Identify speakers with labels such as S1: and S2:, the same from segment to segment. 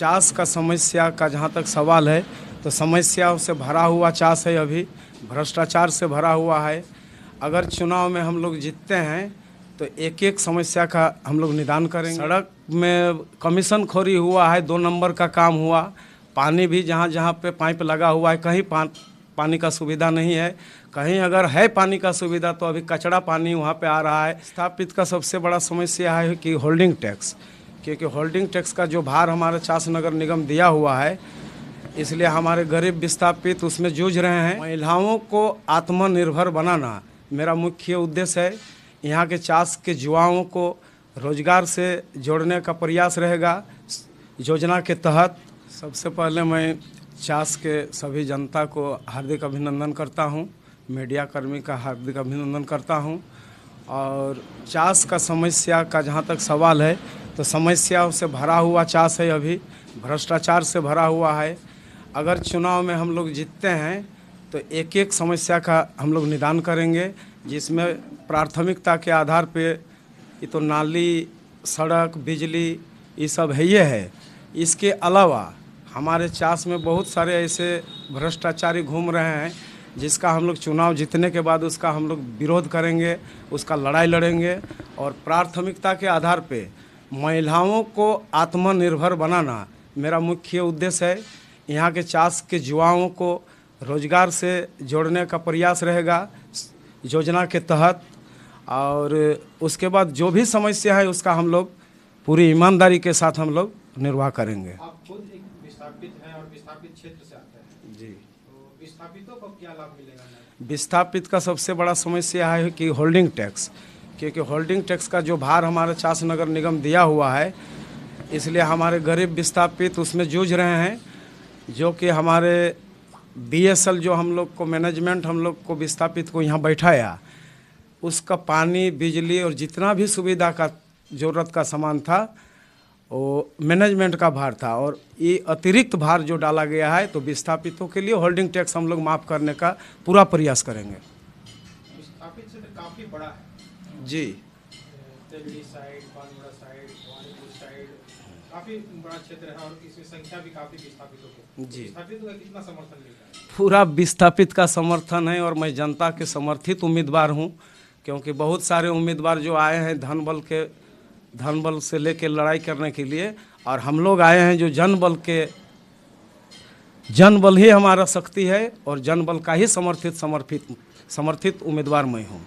S1: चास का समस्या का जहाँ तक सवाल है तो समस्याओं से भरा हुआ चास है, अभी भ्रष्टाचार से भरा हुआ है। अगर चुनाव में हम लोग जीतते हैं तो एक एक समस्या का हम लोग निदान करेंगे। सड़क में कमीशन खोरी हुआ है, 2 नंबर का काम हुआ। पानी भी जहाँ जहाँ पे पाइप लगा हुआ है, कहीं पानी का सुविधा नहीं है, कहीं अगर है पानी का सुविधा तो अभी कचरा पानी वहाँ पे आ रहा है। स्थापित का सबसे बड़ा समस्या है कि होल्डिंग टैक्स, क्योंकि होल्डिंग टैक्स का जो भार हमारे चास नगर निगम दिया हुआ है, इसलिए हमारे गरीब विस्थापित उसमें जूझ रहे हैं। महिलाओं को आत्मनिर्भर बनाना मेरा मुख्य उद्देश्य है। यहाँ के चास के युवाओं को रोजगार से जोड़ने का प्रयास रहेगा योजना के तहत। सबसे पहले मैं चास के सभी जनता को हार्दिक अभिनंदन करता हूँ, मीडिया कर्मी का हार्दिक अभिनंदन करता हूँ। और चास का समस्या का जहाँ तक सवाल है तो समस्याओं से भरा हुआ चास है, अभी भ्रष्टाचार से भरा हुआ है। अगर चुनाव में हम लोग जीतते हैं तो एक एक समस्या का हम लोग निदान करेंगे, जिसमें प्राथमिकता के आधार पे ये तो नाली, सड़क, बिजली ये सब है, ये है। इसके अलावा हमारे चास में बहुत सारे ऐसे भ्रष्टाचारी घूम रहे हैं, जिसका हम लोग चुनाव जीतने के बाद उसका हम लोग विरोध करेंगे, उसका लड़ाई लड़ेंगे। और प्राथमिकता के आधार पे महिलाओं को आत्मनिर्भर बनाना मेरा मुख्य उद्देश्य है। यहाँ के चास के युवाओं को रोजगार से जोड़ने का प्रयास रहेगा योजना के तहत। और उसके बाद जो भी समस्या है उसका हम लोग पूरी ईमानदारी के साथ हम लोग निर्वाह करेंगे।
S2: आप खुद एक विस्थापित हैं और विस्थापित क्षेत्र से आते हैं
S1: जी,
S2: तो विस्थापितों को क्या लाभ मिलेगा?
S1: विस्थापित का सबसे बड़ा समस्या है कि होल्डिंग टैक्स, क्योंकि होल्डिंग टैक्स का जो भार हमारे चास नगर निगम दिया हुआ है, इसलिए हमारे गरीब विस्थापित उसमें जूझ रहे हैं। जो कि हमारे BSL जो हम लोग को मैनेजमेंट हम लोग को विस्थापित को यहाँ बैठाया, उसका पानी, बिजली और जितना भी सुविधा का ज़रूरत का सामान था वो मैनेजमेंट का भार था। और ये अतिरिक्त भार जो डाला गया है तो विस्थापितों के लिए होल्डिंग टैक्स हम लोग माफ़ करने का पूरा प्रयास करेंगे।
S2: विस्थापित क्षेत्र काफ़ी बड़ा है
S1: जी,
S2: Tegadi side, Banswara side, Bhawanipur side, काफ़ी बड़ा क्षेत्र है और इसमें संख्या भी काफ़ी विस्थापितों की।
S1: जी,
S2: विस्थापितों का कितना समर्थन मिलता है?
S1: पूरा विस्थापित का समर्थन है और मैं जनता के समर्थित उम्मीदवार हूँ, क्योंकि बहुत सारे उम्मीदवार जो आए हैं धन बल से लेकर लड़ाई करने के लिए, और हम लोग आए हैं जो जन बल ही हमारा शक्ति है और जन बल का ही समर्थित उम्मीदवार मैं हूँ।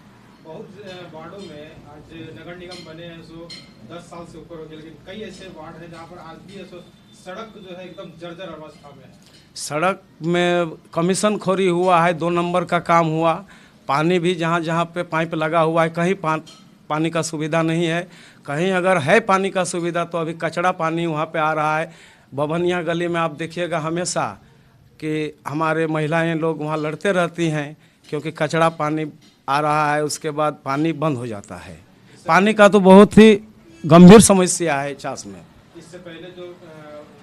S2: बहुत वार्डों में आज नगर निगम बने हैं सो 10 साल से ऊपर हो गए, लेकिन कई ऐसे वार्ड हैं जहाँ पर आज भी है सो सड़क जो है एकदम जर्जर अवस्था में है।
S1: सड़क में कमीशन खोरी हुआ है, 2 नंबर का काम हुआ। पानी भी जहाँ जहाँ पे पाइप लगा हुआ है, कहीं पानी का सुविधा नहीं है, कहीं अगर है पानी का सुविधा तो अभी कचरा पानी वहाँ पे आ रहा है। बभनिया गली में आप देखिएगा हमेशा कि हमारे महिलाएं लोग वहाँ लड़ते रहती हैं, क्योंकि कचरा पानी आ रहा है, उसके बाद पानी बंद हो जाता है। पानी का तो बहुत ही गंभीर समस्या है चास में।
S2: इससे पहले जो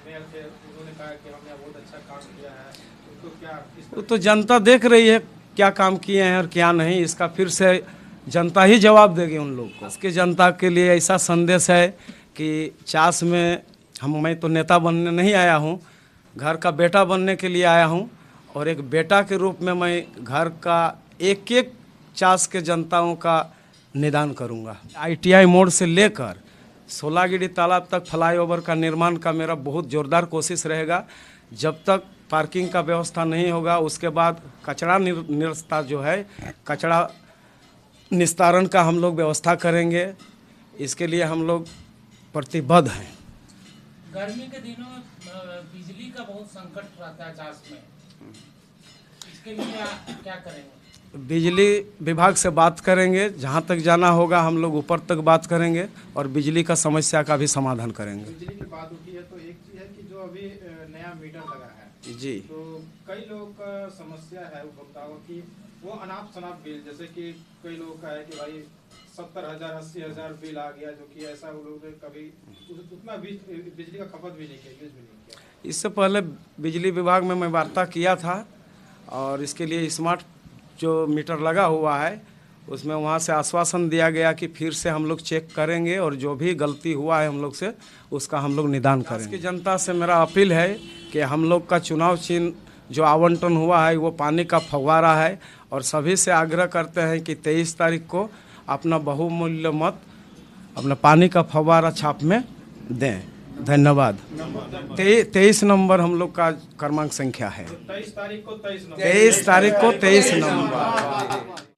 S2: मेयर थे उन्होंने कहा कि हमने बहुत अच्छा काम किया है, उनको क्या
S1: वो तो जनता देख रही है क्या काम किए हैं और क्या नहीं, इसका फिर से जनता ही जवाब देगी उन लोग को। इसके जनता के लिए ऐसा संदेश है कि चास में मैं तो नेता बनने नहीं आया हूँ, घर का बेटा बनने के लिए आया हूँ। और एक बेटा के रूप में मैं घर का एक एक चास के जनताओं का निदान करूँगा। ITI मोड़ से लेकर सोलागिरी तालाब तक फ्लाईओवर का निर्माण का मेरा बहुत ज़ोरदार कोशिश रहेगा। जब तक पार्किंग का व्यवस्था नहीं होगा, उसके बाद कचरा निस्तार जो है, कचरा निस्तारण का हम लोग व्यवस्था करेंगे। इसके लिए हम लोग प्रतिबद्ध हैं।
S3: गर्मी के दिनों में बिजली का बहुत संकट रहता है चास में, इसके लिए क्या करेंगे?
S1: बिजली विभाग से बात करेंगे, जहाँ तक जाना होगा हम लोग ऊपर तक बात करेंगे और बिजली का समस्या का भी समाधान करेंगे।
S2: बिजली की बात उठी है तो एक चीज़ है कि जो अभी नया मीटर लगा है
S1: जी,
S2: तो कई लोगों का समस्या है उपभोक्ताओं की, वो अनाप शनाप बिल, जैसे कि कई लोगों का है कि भाई 70,000 80,000 बिल आ गया, जो कि ऐसा वो लोग कभी उतना बिजली का खपत भी नहीं किया, यूज भी नहीं किया।
S1: इससे पहले बिजली विभाग में मैं वार्ता किया था और इसके लिए स्मार्ट जो मीटर लगा हुआ है उसमें वहाँ से आश्वासन दिया गया कि फिर से हम लोग चेक करेंगे और जो भी गलती हुआ है हम लोग से उसका हम लोग निदान करेंगे। की जनता से मेरा अपील है कि हम लोग का चुनाव चिन्ह जो आवंटन हुआ है वो पानी का फव्वारा है, और सभी से आग्रह करते हैं कि 23 तारीख को अपना बहुमूल्य मत अपना पानी का फव्वारा छाप में दें। धन्यवाद। 23 नंबर हम लोग का क्रमांक संख्या है।
S2: 23 तारीख को 23 नंबर।
S1: 23 तारीख को 23 नंबर।